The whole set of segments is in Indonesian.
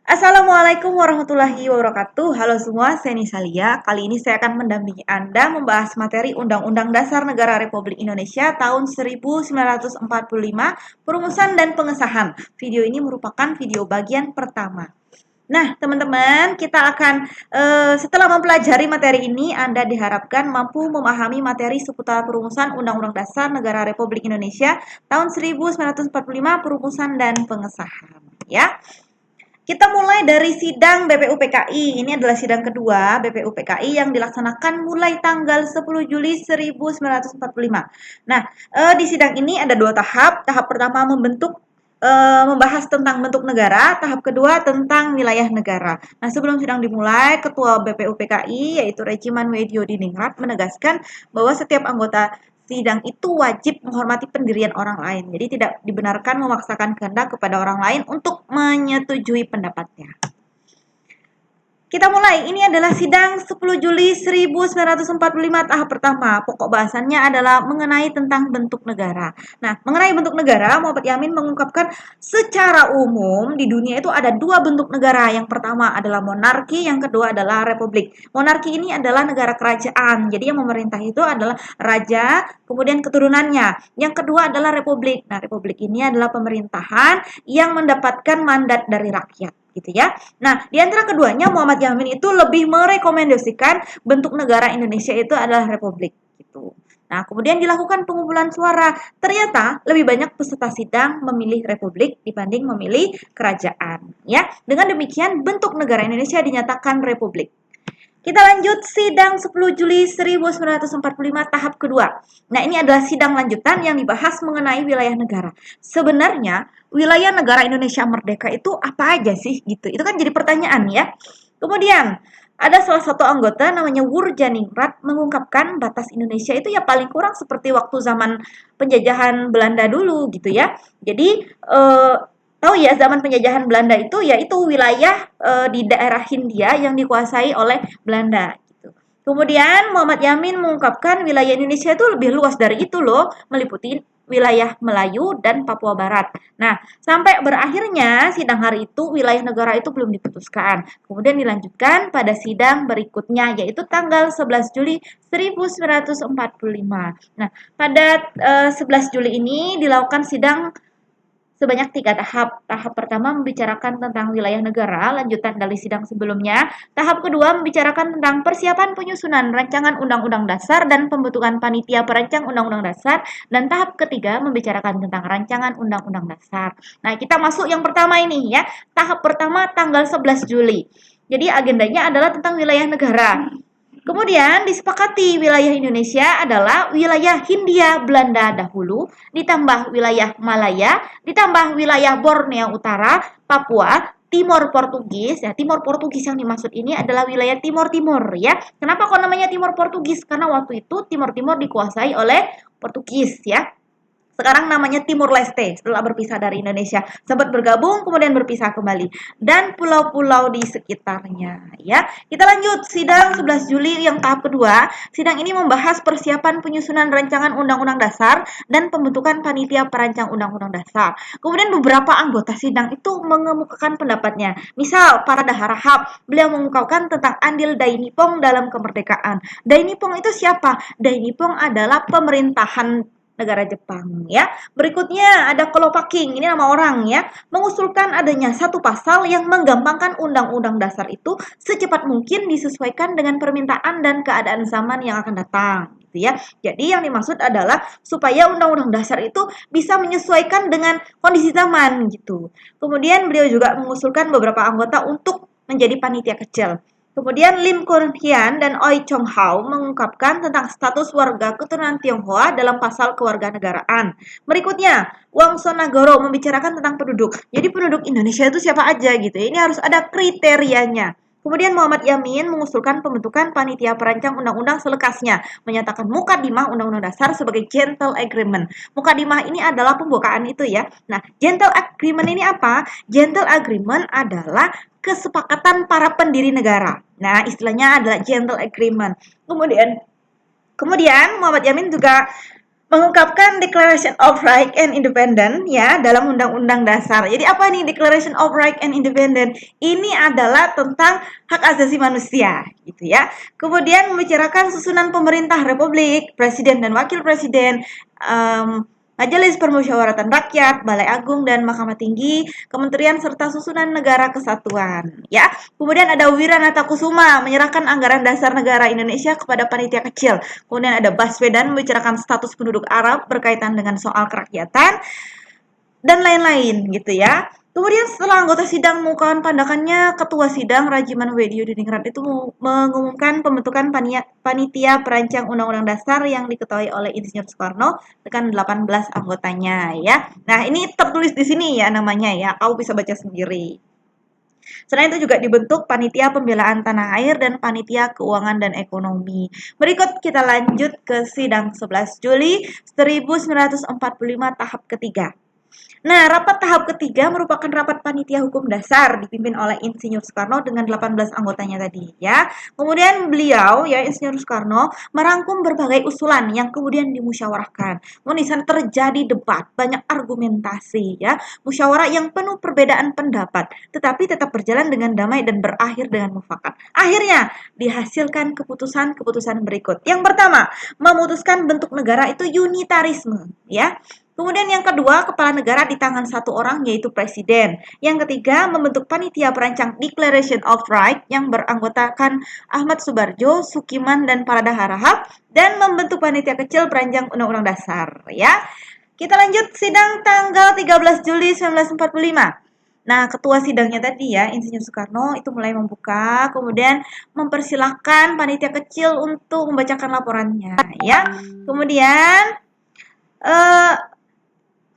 Assalamualaikum warahmatullahi wabarakatuh. Halo semua, saya Nisalia. Kali ini saya akan mendampingi Anda membahas materi Undang-Undang Dasar Negara Republik Indonesia tahun 1945, perumusan dan pengesahan. Video ini merupakan video bagian pertama. Nah, teman-teman, kita akan setelah mempelajari materi ini, Anda diharapkan mampu memahami materi seputar perumusan Undang-Undang Dasar Negara Republik Indonesia tahun 1945, perumusan dan pengesahan. Ya. Kita mulai dari sidang BPUPKI. Ini adalah sidang kedua BPUPKI yang dilaksanakan mulai tanggal 10 Juli 1945. Nah, di sidang ini ada dua tahap. Tahap pertama membahas tentang bentuk negara, tahap kedua tentang wilayah negara. Nah, sebelum sidang dimulai, Ketua BPUPKI yaitu Regiman Wedyo Diningrat menegaskan bahwa setiap anggota sidang itu wajib menghormati pendirian orang lain. Jadi tidak dibenarkan memaksakan kehendak kepada orang lain untuk menyetujui pendapatnya. Kita mulai, ini adalah sidang 10 Juli 1945 tahap pertama. Pokok bahasannya adalah mengenai tentang bentuk negara. Nah, mengenai bentuk negara, Muhammad Yamin mengungkapkan secara umum di dunia itu ada dua bentuk negara. Yang pertama adalah monarki, yang kedua adalah republik. Monarki ini adalah negara kerajaan. Jadi yang memerintah itu adalah raja, kemudian keturunannya. Yang kedua adalah republik. Nah, republik ini adalah pemerintahan yang mendapatkan mandat dari rakyat. Gitu ya. Nah, di antara keduanya Muhammad Yamin itu lebih merekomendasikan bentuk negara Indonesia itu adalah republik gitu. Nah, kemudian dilakukan pengumpulan suara. Ternyata lebih banyak peserta sidang memilih republik dibanding memilih kerajaan, ya. Dengan demikian bentuk negara Indonesia dinyatakan republik. Kita lanjut sidang 10 Juli 1945 tahap kedua. Nah, ini adalah sidang lanjutan yang dibahas mengenai wilayah negara. Sebenarnya, wilayah negara Indonesia merdeka itu apa aja sih gitu? Itu kan jadi pertanyaan ya. Kemudian, ada salah satu anggota namanya Wurjaningrat mengungkapkan batas Indonesia itu ya paling kurang seperti waktu zaman penjajahan Belanda dulu gitu ya. Jadi, tahu ya zaman penjajahan Belanda itu yaitu wilayah di daerah Hindia yang dikuasai oleh Belanda gitu. Kemudian Muhammad Yamin mengungkapkan wilayah Indonesia itu lebih luas dari itu loh, meliputi wilayah Melayu dan Papua Barat. Nah, sampai berakhirnya sidang hari itu wilayah negara itu belum diputuskan. Kemudian dilanjutkan pada sidang berikutnya yaitu tanggal 11 Juli 1945. Nah, pada 11 Juli ini dilakukan sidang sebanyak 3 tahap. Tahap pertama membicarakan tentang wilayah negara, lanjutan dari sidang sebelumnya. Tahap kedua membicarakan tentang persiapan penyusunan rancangan Undang-Undang Dasar dan pembentukan panitia perancang Undang-Undang Dasar. Dan tahap ketiga membicarakan tentang rancangan Undang-Undang Dasar. Nah, kita masuk yang pertama ini ya. Tahap pertama tanggal 11 Juli. Jadi agendanya adalah tentang wilayah negara. Kemudian disepakati wilayah Indonesia adalah wilayah Hindia Belanda dahulu, ditambah wilayah Malaya, ditambah wilayah Borneo Utara, Papua, Timor Portugis. Ya, Timor Portugis yang dimaksud ini adalah wilayah Timor Timur ya. Kenapa kok namanya Timor Portugis? Karena waktu itu Timor Timur dikuasai oleh Portugis ya. Sekarang namanya Timur Leste setelah berpisah dari Indonesia. Sempat bergabung kemudian berpisah kembali. Dan pulau-pulau di sekitarnya ya. Kita lanjut sidang 11 Juli yang tahap kedua. Sidang ini membahas persiapan penyusunan rancangan Undang-Undang Dasar dan pembentukan panitia perancang Undang-Undang Dasar. Kemudian beberapa anggota sidang itu mengemukakan pendapatnya. Misal para Harahap, beliau mengungkapkan tentang andil Dai Nippon dalam kemerdekaan. Dai Nippon itu siapa? Dai Nippon adalah pemerintahan negara Jepang ya. Berikutnya ada Kolopaking, ini nama orang ya, mengusulkan adanya satu pasal yang menggampangkan undang-undang dasar itu secepat mungkin disesuaikan dengan permintaan dan keadaan zaman yang akan datang gitu ya. Jadi yang dimaksud adalah supaya undang-undang dasar itu bisa menyesuaikan dengan kondisi zaman gitu. Kemudian beliau juga mengusulkan beberapa anggota untuk menjadi panitia kecil. Kemudian Lim Kun Hian dan Oi Chong Hao mengungkapkan tentang status warga keturunan Tionghoa dalam pasal kewarganegaraan. Berikutnya, Wang Sonagoro membicarakan tentang penduduk. Jadi penduduk Indonesia itu siapa aja gitu. Ini harus ada kriterianya. Kemudian Muhammad Yamin mengusulkan pembentukan panitia perancang undang-undang selekasnya, menyatakan mukadimah undang-undang dasar sebagai gentle agreement. Mukadimah ini adalah pembukaan itu ya. Nah, gentle agreement ini apa? Gentle agreement adalah kesepakatan para pendiri negara. Nah, istilahnya adalah gentle agreement. Kemudian Muhammad Yamin juga mengungkapkan Declaration of Right and Independence ya dalam Undang-Undang Dasar. Jadi apa nih Declaration of Right and Independence? Ini adalah tentang hak asasi manusia, gitu ya. Kemudian membicarakan susunan pemerintah Republik, presiden dan wakil presiden, Majelis Permusyawaratan Rakyat, Balai Agung dan Mahkamah Tinggi, Kementerian serta susunan negara kesatuan. Ya, kemudian ada Wiranata Kusuma menyerahkan anggaran dasar negara Indonesia kepada panitia kecil. Kemudian ada Baswedan membicarakan status penduduk Arab berkaitan dengan soal kerakyatan dan lain-lain gitu ya. Kemudian setelah anggota sidang mengungkapkan pandangannya, Ketua Sidang Rajiman W. Diningrat itu mengumumkan pembentukan panitia perancang Undang-Undang Dasar yang diketuai oleh Insinyur Soekarno dengan 18 anggotanya ya. Nah, ini tertulis di sini ya namanya ya. Kamu bisa baca sendiri. Selain itu juga dibentuk Panitia Pembelaan Tanah Air dan Panitia Keuangan dan Ekonomi. Berikut kita lanjut ke sidang 11 Juli 1945 tahap ketiga. Nah, rapat tahap ketiga merupakan rapat panitia hukum dasar dipimpin oleh Insinyur Soekarno dengan 18 anggotanya tadi ya. Kemudian beliau ya Insinyur Soekarno merangkum berbagai usulan yang kemudian dimusyawarahkan. Kemudian terjadi debat, banyak argumentasi ya, musyawarah yang penuh perbedaan pendapat, tetapi tetap berjalan dengan damai dan berakhir dengan mufakat. Akhirnya dihasilkan keputusan-keputusan berikut. Yang pertama, memutuskan bentuk negara itu unitarisme ya. Kemudian yang kedua, kepala negara di tangan satu orang yaitu presiden. Yang ketiga, membentuk panitia perancang Declaration of Right yang beranggotakan Ahmad Subarjo, Sukiman, dan Parada Harahap dan membentuk panitia kecil perancang Undang-Undang Dasar. Ya, kita lanjut sidang tanggal 13 Juli 1945. Nah, ketua sidangnya tadi ya, Insinyur Soekarno itu mulai membuka, kemudian mempersilahkan panitia kecil untuk membacakan laporannya. Ya, kemudian eh,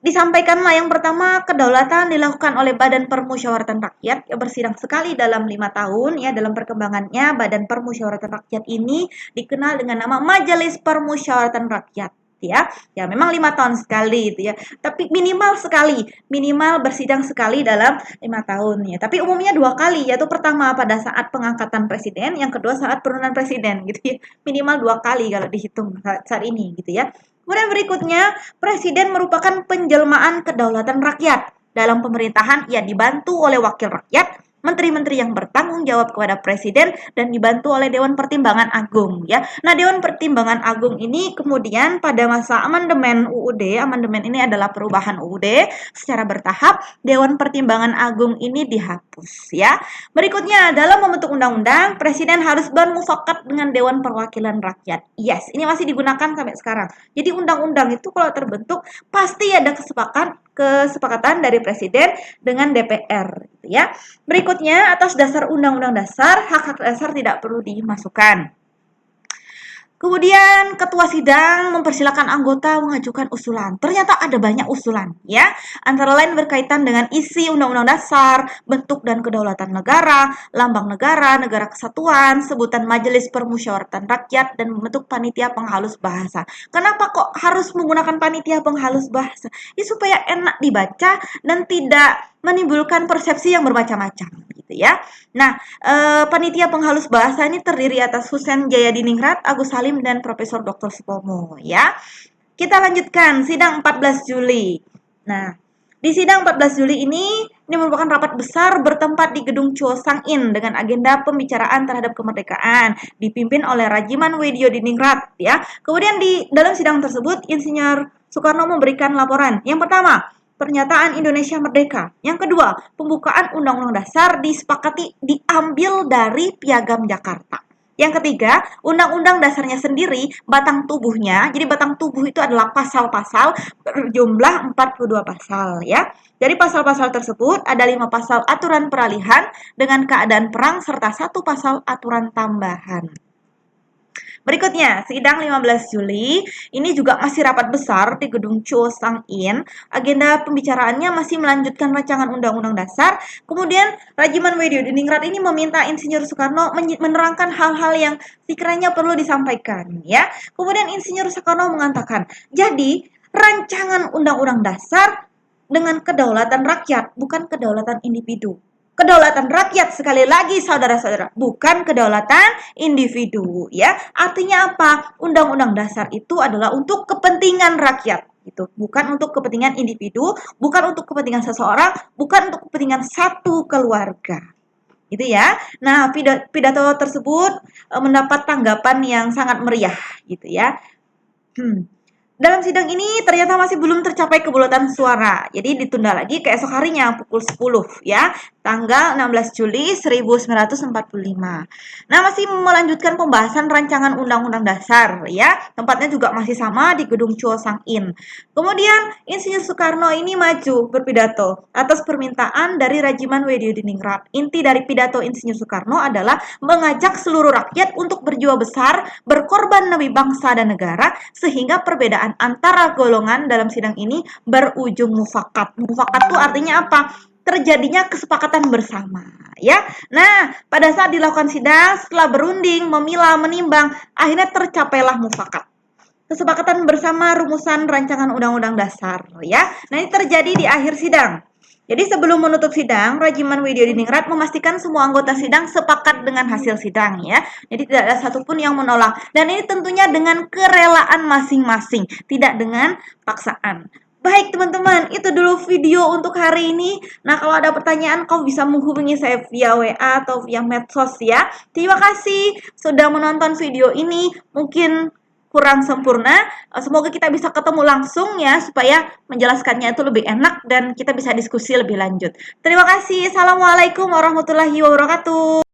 disampaikanlah yang pertama, kedaulatan dilakukan oleh Badan Permusyawaratan Rakyat yang bersidang sekali dalam 5 tahun ya. Dalam perkembangannya Badan Permusyawaratan Rakyat ini dikenal dengan nama Majelis Permusyawaratan Rakyat ya. Ya memang 5 tahun sekali itu ya. Tapi minimal bersidang sekali dalam 5 tahun ya. Tapi umumnya 2 kali, yaitu pertama pada saat pengangkatan presiden, yang kedua saat penurunan presiden gitu ya. Minimal 2 kali kalau dihitung saat ini gitu ya. Kemudian berikutnya, presiden merupakan penjelmaan kedaulatan rakyat. Dalam pemerintahan, ia dibantu oleh wakil rakyat, menteri-menteri yang bertanggung jawab kepada presiden, dan dibantu oleh Dewan Pertimbangan Agung. Ya, nah Dewan Pertimbangan Agung ini kemudian pada masa amandemen UUD, amandemen ini adalah perubahan UUD secara bertahap, Dewan Pertimbangan Agung ini dihapus. Ya, berikutnya dalam membentuk undang-undang, presiden harus bermufakat dengan Dewan Perwakilan Rakyat. Yes, ini masih digunakan sampai sekarang. Jadi undang-undang itu kalau terbentuk pasti ada kesepakatan dari presiden dengan DPR gitu ya. Berikutnya, atas dasar Undang-Undang Dasar, hak-hak dasar tidak perlu dimasukkan. Kemudian ketua sidang mempersilakan anggota mengajukan usulan. Ternyata ada banyak usulan ya. Antara lain berkaitan dengan isi Undang-Undang Dasar, bentuk dan kedaulatan negara, lambang negara, negara kesatuan, sebutan Majelis Permusyawaratan Rakyat, dan membentuk panitia penghalus bahasa. Kenapa kok harus menggunakan panitia penghalus bahasa? Ya supaya enak dibaca dan tidak menimbulkan persepsi yang bermacam-macam gitu ya. Nah, panitia penghalus bahasa ini terdiri atas Husein Jayadiningrat, Agus Salim, dan Profesor Dr. Supomo ya. Kita lanjutkan sidang 14 Juli. Nah, di sidang 14 Juli ini merupakan rapat besar bertempat di Gedung Chuo Sang-in dengan agenda pembicaraan terhadap kemerdekaan dipimpin oleh Rajiman W. Diningrat ya. Kemudian di dalam sidang tersebut Insinyur Soekarno memberikan laporan. Yang pertama, pernyataan Indonesia Merdeka. Yang kedua, pembukaan Undang-Undang Dasar disepakati diambil dari Piagam Jakarta. Yang ketiga, Undang-Undang Dasarnya sendiri, batang tubuhnya, jadi batang tubuh itu adalah pasal-pasal berjumlah 42 pasal ya. Dari pasal-pasal tersebut ada 5 pasal aturan peralihan dengan keadaan perang serta 1 pasal aturan tambahan. Berikutnya, sidang 15 Juli, ini juga masih rapat besar di Gedung Chuo Sang-in. Agenda pembicaraannya masih melanjutkan rancangan Undang-Undang Dasar. Kemudian, Rajiman W. Diningrat ini meminta Insinyur Soekarno menerangkan hal-hal yang sekiranya perlu disampaikan. Ya, kemudian Insinyur Soekarno mengatakan, jadi rancangan Undang-Undang Dasar dengan kedaulatan rakyat, bukan kedaulatan individu. Kedaulatan rakyat, sekali lagi saudara-saudara, bukan kedaulatan individu ya. Artinya apa? Undang-undang dasar itu adalah untuk kepentingan rakyat gitu, bukan untuk kepentingan individu, bukan untuk kepentingan seseorang, bukan untuk kepentingan satu keluarga. Gitu ya. Nah, pidato tersebut mendapat tanggapan yang sangat meriah gitu ya. Dalam sidang ini ternyata masih belum tercapai kebutuhan suara. Jadi ditunda lagi ke esok harinya pukul 10 ya, tanggal 16 Juli 1945. Nah, masih melanjutkan pembahasan rancangan Undang-Undang Dasar ya. Tempatnya juga masih sama di Gedung Chuo Sang In. Kemudian Insinyur Soekarno ini maju berpidato atas permintaan dari Rajiman Weddiudiningrat. Inti dari pidato Insinyur Soekarno adalah mengajak seluruh rakyat untuk berjiwa besar, berkorban demi bangsa dan negara, sehingga perbedaan antara golongan dalam sidang ini berujung mufakat. Mufakat itu artinya apa? Terjadinya kesepakatan bersama ya. Nah, pada saat dilakukan sidang, setelah berunding, memilah, menimbang, akhirnya tercapailah mufakat. Kesepakatan bersama rumusan rancangan undang-undang dasar ya. Nah, ini terjadi di akhir sidang. Jadi sebelum menutup sidang, Rajiman Weddiudiningrat memastikan semua anggota sidang sepakat dengan hasil sidang ya. Jadi tidak ada satupun yang menolak. Dan ini tentunya dengan kerelaan masing-masing, tidak dengan paksaan. Baik teman-teman, itu dulu video untuk hari ini. Nah, kalau ada pertanyaan, kau bisa menghubungi saya via WA atau via medsos ya. Terima kasih sudah menonton video ini. Mungkin kurang sempurna. Semoga kita bisa ketemu langsung ya, supaya menjelaskannya itu lebih enak dan kita bisa diskusi lebih lanjut. Terima kasih. Assalamualaikum warahmatullahi wabarakatuh.